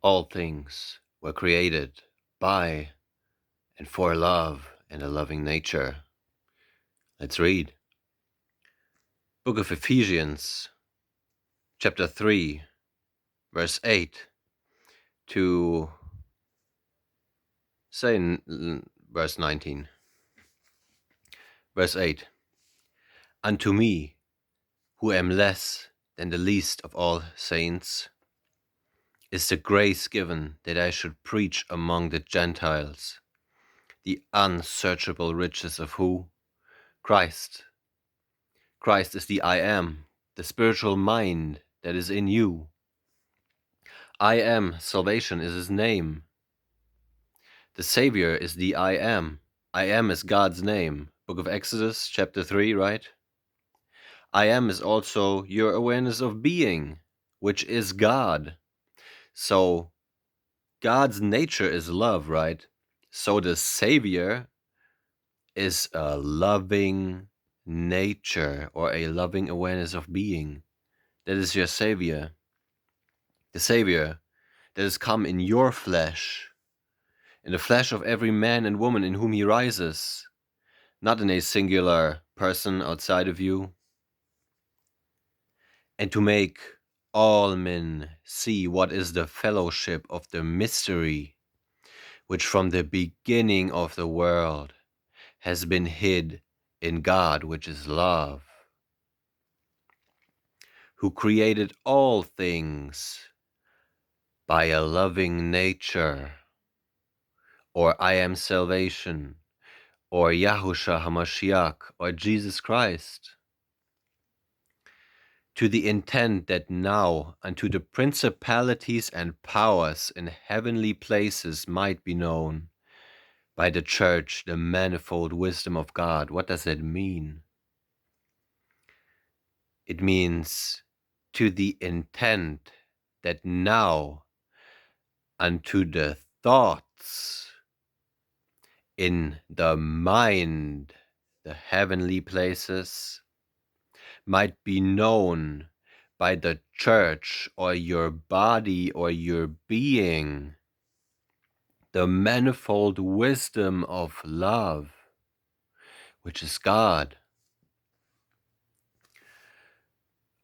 All things were created by and for love and a loving nature. Let's read. Book of Ephesians, chapter 3, verse 8 to verse 19. Verse 8. Unto me, who am less than the least of all saints, is the grace given that I should preach among the Gentiles the unsearchable riches of who? Christ. Christ is the I am, the spiritual mind that is in you. I am, salvation is his name. The Savior is the I am. I am is God's name. Book of Exodus, chapter 3, right? I am is also your awareness of being, which is God. So God's nature is love, right? So the Savior is a loving nature or a loving awareness of being. That is your Savior. The Savior that has come in your flesh, in the flesh of every man and woman in whom he rises, not in a singular person outside of you, and to make all men see what is the fellowship of the mystery which from the beginning of the world has been hid in God, which is love, who created all things by a loving nature, or I am salvation, or Yahusha HaMashiach, or Jesus Christ, to the intent that now unto the principalities and powers in heavenly places might be known by the church the manifold wisdom of God. What does that mean? It means to the intent that now unto the thoughts in the mind, the heavenly places, might be known by the church or your body or your being, the manifold wisdom of love, which is God,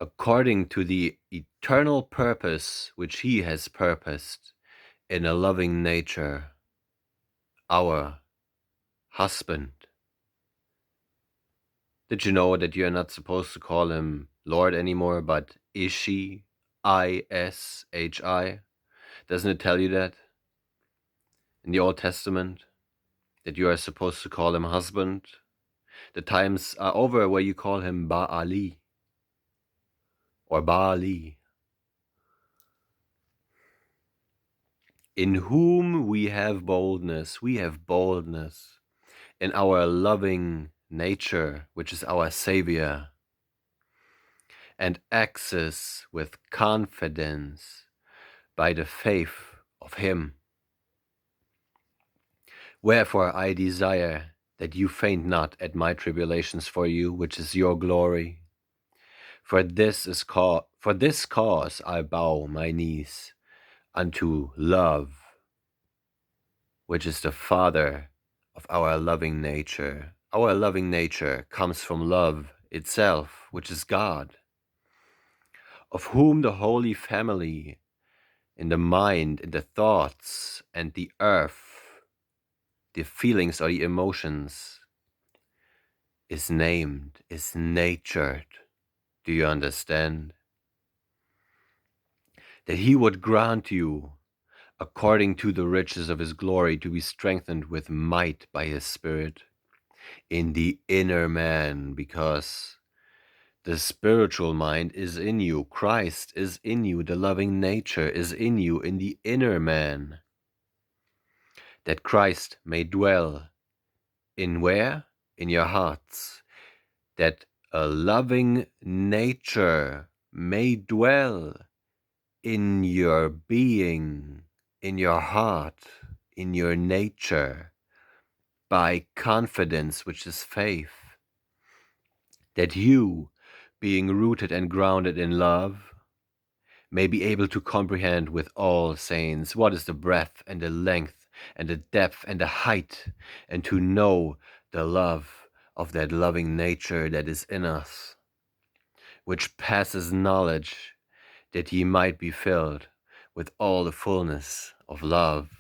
according to the eternal purpose which he has purposed in a loving nature, our husband. Did you know that you're not supposed to call him Lord anymore, but Ishi, I-S-H-I? Doesn't it tell you that in the Old Testament, that you are supposed to call him husband? The times are over where you call him Ba'ali or Baali, in whom we have boldness. We have boldness in our loving nature, which is our Savior, and access with confidence by the faith of him. Wherefore I desire that you faint not at my tribulations for you, which is your glory. For this cause I bow my knees unto love, which is the Father of our loving nature. Our loving nature comes from love itself, which is God, of whom the Holy Family in the mind, in the thoughts, and the earth, the feelings or the emotions, is named, is natured. Do you understand? That he would grant you, according to the riches of his glory, to be strengthened with might by his Spirit in the inner man, because the spiritual mind is in you. Christ is in you. The loving nature is in you, in the inner man. That Christ may dwell in where? In your hearts. That a loving nature may dwell in your being, in your heart, in your nature, by confidence, which is faith. That you, being rooted and grounded in love, may be able to comprehend with all saints what is the breadth and the length and the depth and the height, and to know the love of that loving nature that is in us, which passes knowledge, that ye might be filled with all the fullness of love.